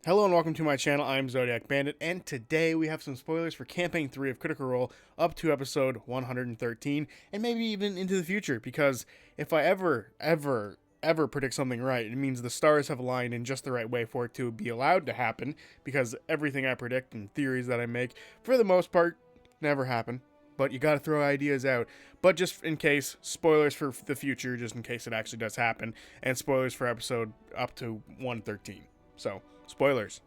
Hello and welcome to my channel. I'm Zodiac Bandit, and today we have some spoilers for Campaign 3 of Critical Role up to episode 113, and maybe even into the future, because if I ever predict something right, it means the stars have aligned in just the right way for it to be allowed to happen, because everything I predict and theories that I make, for the most part, never happen. But you gotta throw ideas out. But just in case, spoilers for the future, just in case it actually does happen, and spoilers for episode up to 113. So, spoilers.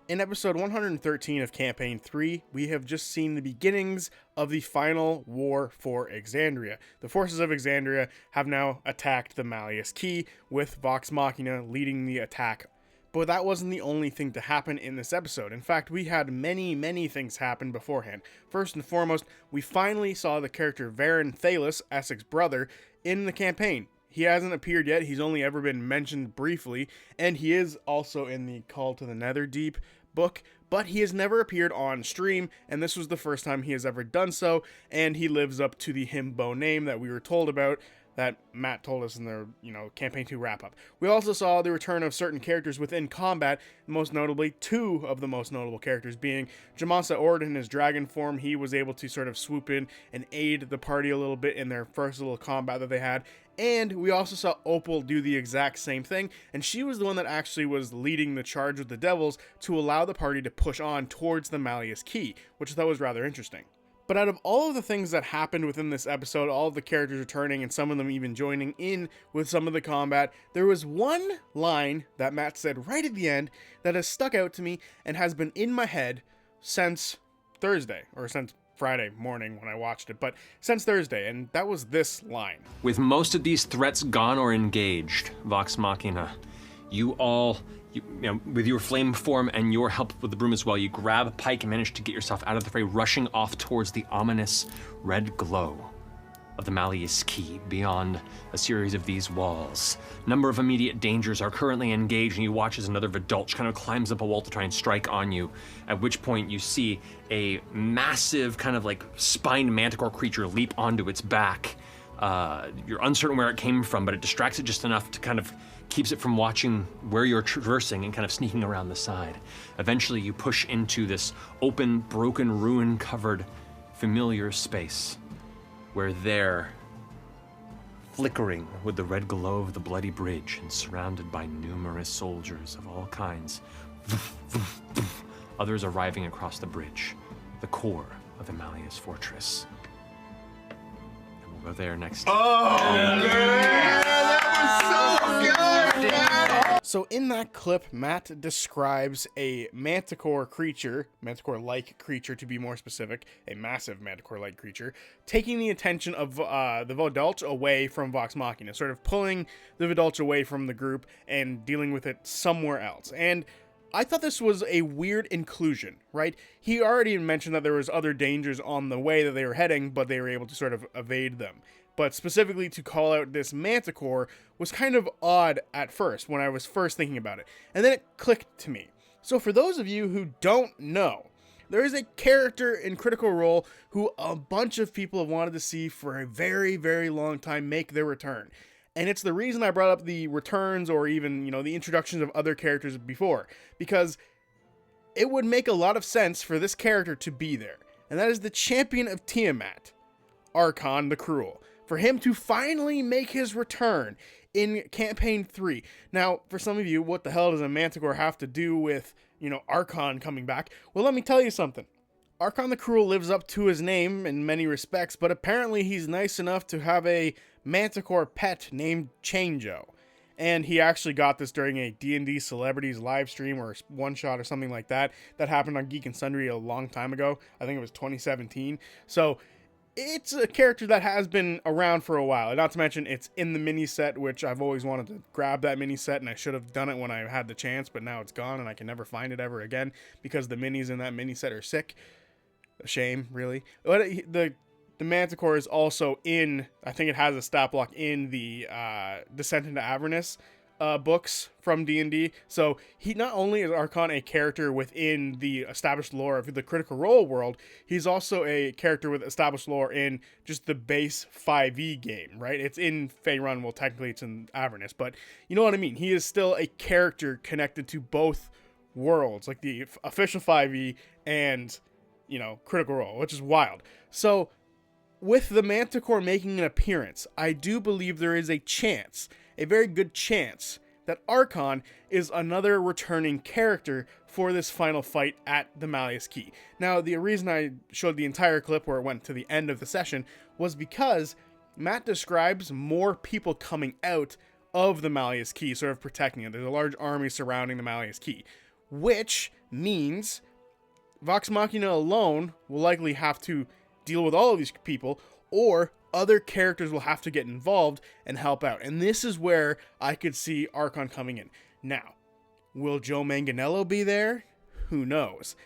In episode 113 of Campaign 3, we have just seen the beginnings of the final war for Exandria. The forces of Exandria have now attacked the Malleus Key, with Vox Machina leading the attack. But that wasn't the only thing to happen in this episode. In fact, we had many things happen beforehand. First and foremost, we finally saw the character Varen Thalos, Essex's brother, in the campaign. He hasn't appeared yet, he's only ever been mentioned briefly, and he is also in the Call to the Netherdeep book, but he has never appeared on stream, and this was the first time he has ever done so, and he lives up to the himbo name that we were told about, that Matt told us in the, Campaign 2 wrap-up. We also saw the return of certain characters within combat, most notably two of the most notable characters being Jamasa Ord in his dragon form. He was able to sort of swoop in and aid the party a little bit in their first little combat that they had. And we also saw Opal do the exact same thing, and she was the one that actually was leading the charge with the Devils to allow the party to push on towards the Malleus Key, which I thought was rather interesting. But out of all of the things that happened within this episode, all of the characters returning and some of them even joining in with some of the combat, there was one line that Matt said right at the end that has stuck out to me and has been in my head since Thursday, or since Friday morning when I watched it, but since Thursday, and that was this line. With most of these threats gone or engaged, Vox Machina, with your flame form and your help with the broom as well, you grab Pike and manage to get yourself out of the fray, rushing off towards the ominous red glow of the Malleus Key beyond a series of these walls. Number of immediate dangers are currently engaged, and you watch as another Vidulch kind of climbs up a wall to try and strike on you, at which point you see a massive kind of like spined manticore creature leap onto its back. You're uncertain where it came from, but it distracts it just enough to kind of keeps it from watching where you're traversing and kind of sneaking around the side. Eventually you push into this open, broken, ruin-covered, familiar space where there, flickering with the red glow of the bloody bridge and surrounded by numerous soldiers of all kinds, others arriving across the bridge, the core of the Malleus fortress. And we'll go there next. Oh, man! That was so good, man! So in that clip, Matt describes a manticore creature, manticore-like creature to be more specific, a massive manticore-like creature, taking the attention of the Vidulch away from Vox Machina, sort of pulling the Vidulch away from the group and dealing with it somewhere else. And I thought this was a weird inclusion, right? He already mentioned that there was other dangers on the way that they were heading, but they were able to sort of evade them. But specifically to call out this manticore was kind of odd at first when I was first thinking about it. And then it clicked to me. So for those of you who don't know, there is a character in Critical Role who a bunch of people have wanted to see for a very long time make their return. And it's the reason I brought up the returns or even, the introductions of other characters before. Because it would make a lot of sense for this character to be there. And that is the champion of Tiamat, Arkhan the Cruel. For him to finally make his return in Campaign 3. Now, for some of you, what the hell does a Manticore have to do with, Arkhan coming back? Well, let me tell you something. Arkhan the Cruel lives up to his name in many respects, but apparently he's nice enough to have a Manticore pet named Chango. And he actually got this during a D&D Celebrities live stream or one-shot or something like that. That happened on Geek and Sundry a long time ago. I think it was 2017. So it's a character that has been around for a while. Not to mention, it's in the mini set, which I've always wanted to grab that mini set, and I should have done it when I had the chance, but now it's gone, and I can never find it ever again, because the minis in that mini set are sick. A shame, really. But the Manticore is also in, I think it has a stat block in the Descent into Avernus books from D&D. So he not only is Arkhan a character within the established lore of the Critical Role world, he's also a character with established lore in just the base 5e game, right? It's in Faerun, well technically it's in Avernus, but you know what I mean. He is still a character connected to both worlds, like the official 5e and, Critical Role, which is wild. So with the Manticore making an appearance, I do believe there is a chance, a very good chance, that Arkhan is another returning character for this final fight at the Malleus Key. Now, the reason I showed the entire clip where it went to the end of the session was because Matt describes more people coming out of the Malleus Key, sort of protecting it. There's a large army surrounding the Malleus Key, which means Vox Machina alone will likely have to deal with all of these people, or other characters will have to get involved and help out. And this is where I could see Arkhan coming in. Now, will Joe Manganiello be there? Who knows?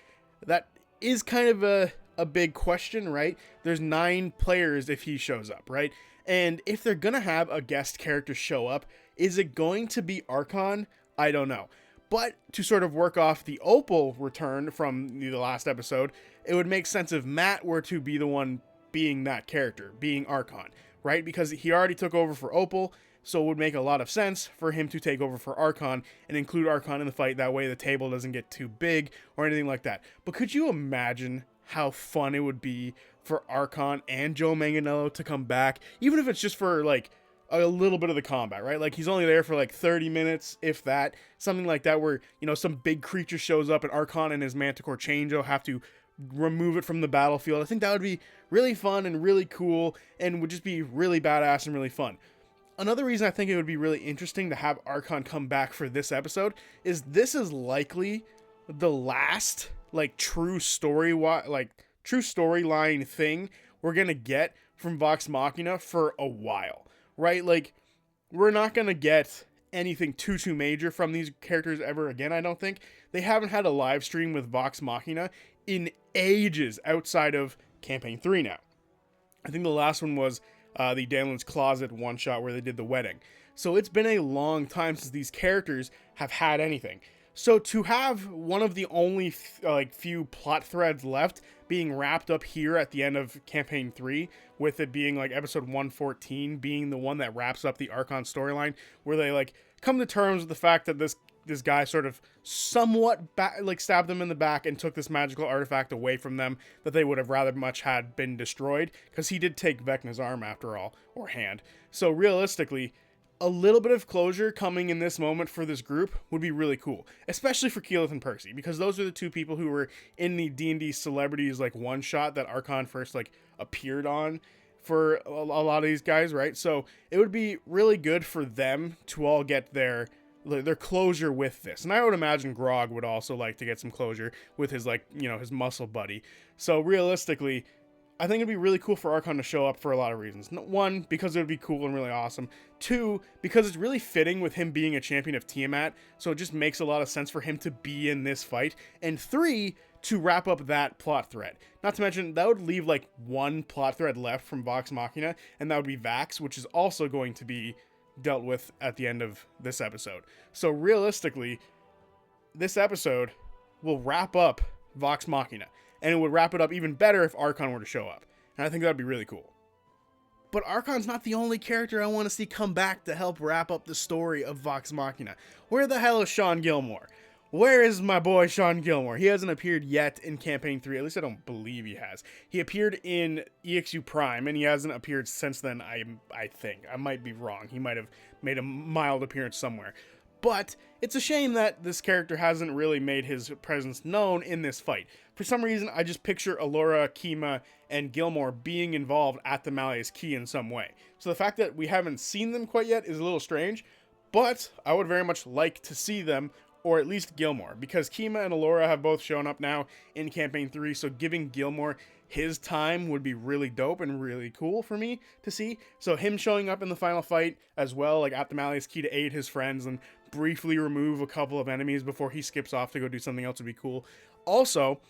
That is kind of a big question, right? There's 9 players if he shows up, right? And if they're going to have a guest character show up, is it going to be Arkhan? I don't know. But to sort of work off the Opal return from the last episode, it would make sense if Matt were to be the one being that character, being Arkhan, right? Because he already took over for Opal, so it would make a lot of sense for him to take over for Arkhan and include Arkhan in the fight. That way the table doesn't get too big or anything like that. But could you imagine how fun it would be for Arkhan and Joe Manganiello to come back, even if it's just for like a little bit of the combat, right? Like he's only there for like 30 minutes, if that, something like that, where, some big creature shows up and Arkhan and his Manticore Changeo have to remove it from the battlefield. I think that would be really fun and really cool and would just be really badass and really fun. Another reason I think it would be really interesting to have Arkhan come back for this episode is this is likely the last true storyline thing we're gonna get from Vox Machina for a while, right? Like, we're not gonna get anything too major from these characters ever again. I don't think they haven't had a live stream with Vox Machina in ages outside of campaign 3 now. I think the last one was the Danlin's Closet one shot where they did the wedding. So it's been a long time since these characters have had anything. So to have one of the only few plot threads left being wrapped up here at the end of campaign 3, with it being episode 114 being the one that wraps up the Arkhan storyline, where they come to terms with the fact that this guy sort of somewhat stabbed them in the back and took this magical artifact away from them that they would have rather much had been destroyed, because he did take Vecna's arm after all, or hand. So realistically, a little bit of closure coming in this moment for this group would be really cool, especially for Keyleth and Percy, because those are the 2 people who were in the D&D celebrities one shot that Arkhan first appeared on for a lot of these guys, right? So it would be really good for them to all get their closure with this. And I would imagine Grog would also like to get some closure with his his muscle buddy. So realistically, I think it'd be really cool for Arkhan to show up for a lot of reasons. 1, because it would be cool and really awesome. 2, because it's really fitting with him being a champion of Tiamat, so it just makes a lot of sense for him to be in this fight. And 3, to wrap up that plot thread. Not to mention, that would leave 1 plot thread left from Vox Machina, and that would be Vax, which is also going to be dealt with at the end of this episode. So realistically, this episode will wrap up Vox Machina. And it would wrap it up even better if Arkhan were to show up. And I think that'd be really cool. But Arkhan's not the only character I want to see come back to help wrap up the story of Vox Machina. Where the hell is Sean Gilmore? Where is my boy Sean Gilmore? He hasn't appeared yet in campaign 3. At least I don't believe he has. He appeared in EXU Prime, and he hasn't appeared since then, I think. I might be wrong. He might have made a mild appearance somewhere. But it's a shame that this character hasn't really made his presence known in this fight. For some reason, I just picture Allura, Kima, and Gilmore being involved at the Malleus Key in some way. So the fact that we haven't seen them quite yet is a little strange, but I would very much like to see them, or at least Gilmore, because Kima and Allura have both shown up now in campaign 3, so giving Gilmore his time would be really dope and really cool for me to see. So him showing up in the final fight as well, at the Malleus Key to aid his friends and briefly remove a couple of enemies before he skips off to go do something else would be cool. Also,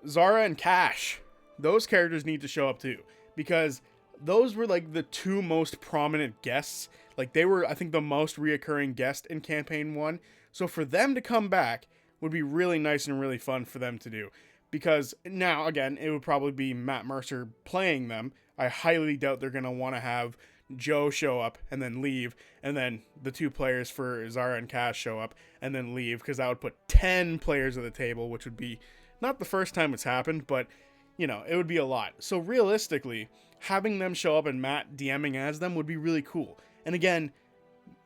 Zara and Cash, those characters need to show up too, because those were the 2 most prominent guests. They were, I think, the most reoccurring guest in campaign 1. So for them to come back would be really nice and really fun for them to do. Because now, again, it would probably be Matt Mercer playing them. I highly doubt they're going to want to have Joe show up and then leave, and then the 2 players for Zara and Cass show up and then leave, because that would put 10 players at the table, which would be not the first time it's happened, but, you know, it would be a lot. So realistically, having them show up and Matt DMing as them would be really cool. And again,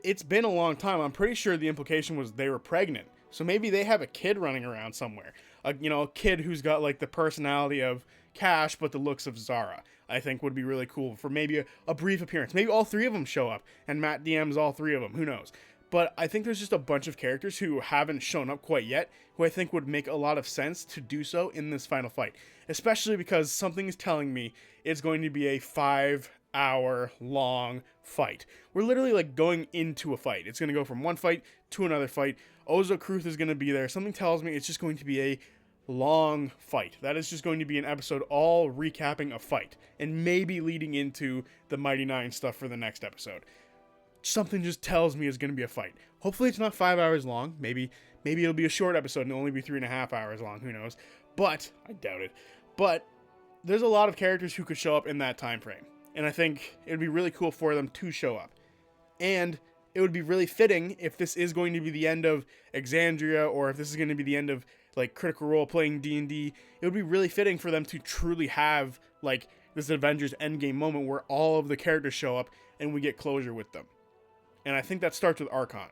it's been a long time. I'm pretty sure the implication was they were pregnant. So maybe they have a kid running around somewhere. A kid who's got like the personality of Cash but the looks of Zara. I think would be really cool for maybe a brief appearance. Maybe all 3 of them show up and Matt DMs all 3 of them. Who knows? But I think there's just a bunch of characters who haven't shown up quite yet, who I think would make a lot of sense to do so in this final fight. Especially because something is telling me it's going to be a 5-hour long fight. We're literally like going into a fight. It's going to go from one fight to another fight. Ozo Kruth is going to be there. Something tells me it's just going to be a long fight. That is just going to be an episode all recapping a fight and maybe leading into the Mighty Nine stuff for the next episode. Something just tells me it's going to be a fight. Hopefully it's not 5 hours long. Maybe it'll be a short episode and only be 3.5 hours long. Who knows? But I doubt it. But there's a lot of characters who could show up in that time frame, and I think it would be really cool for them to show up. And it would be really fitting if this is going to be the end of Exandria, or if this is going to be the end of like Critical Role playing D&D. It would be really fitting for them to truly have like this Avengers Endgame moment where all of the characters show up and we get closure with them. And I think that starts with Arkhan.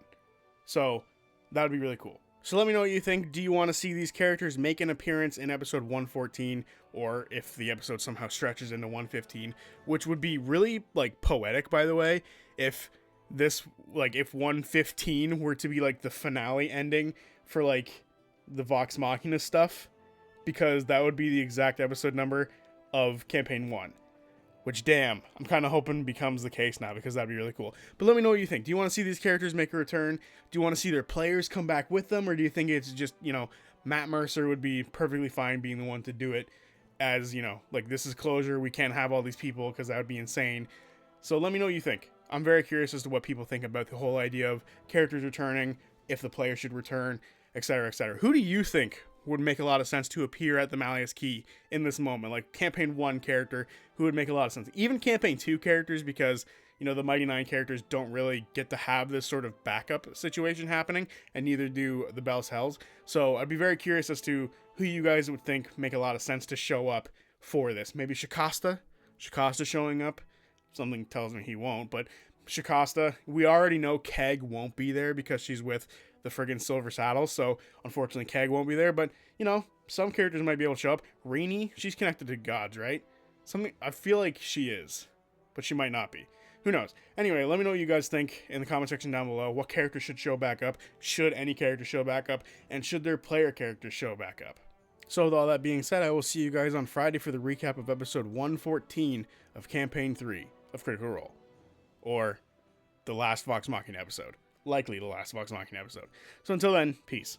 So that would be really cool. So let me know what you think. Do you want to see these characters make an appearance in episode 114, or if the episode somehow stretches into 115, which would be really like poetic, by the way, if 115 were to be like the finale ending for like the Vox Machina stuff, because that would be the exact episode number of campaign 1. Which, damn, I'm kind of hoping becomes the case now, because that'd be really cool. But let me know what you think. Do you want to see these characters make a return? Do you want to see their players come back with them? Or do you think it's just, Matt Mercer would be perfectly fine being the one to do it, as, like, this is closure, we can't have all these people because that would be insane. So let me know what you think. I'm very curious as to what people think about the whole idea of characters returning, if the player should return, etc., etc. Who do you think would make a lot of sense to appear at the Malleus Key in this moment? Like campaign 1 character who would make a lot of sense. Even campaign 2 characters, because the Mighty Nine characters don't really get to have this sort of backup situation happening, and neither do the Bell's Hells. So I'd be very curious as to who you guys would think make a lot of sense to show up for this. Maybe Shikasta showing up. Something tells me he won't, but Shikasta, we already know Keg won't be there because she's with the friggin' Silver Saddle, so unfortunately Keg won't be there, but, some characters might be able to show up. Rainy, she's connected to gods, right? I feel like she is, but she might not be. Who knows? Anyway, let me know what you guys think in the comment section down below. What character should show back up? Should any character show back up? And should their player characters show back up? So with all that being said, I will see you guys on Friday for the recap of episode 114 of Campaign 3 of Critical Role. Or the last Vox Machina episode. Likely the last Vox Machina episode. So until then, peace.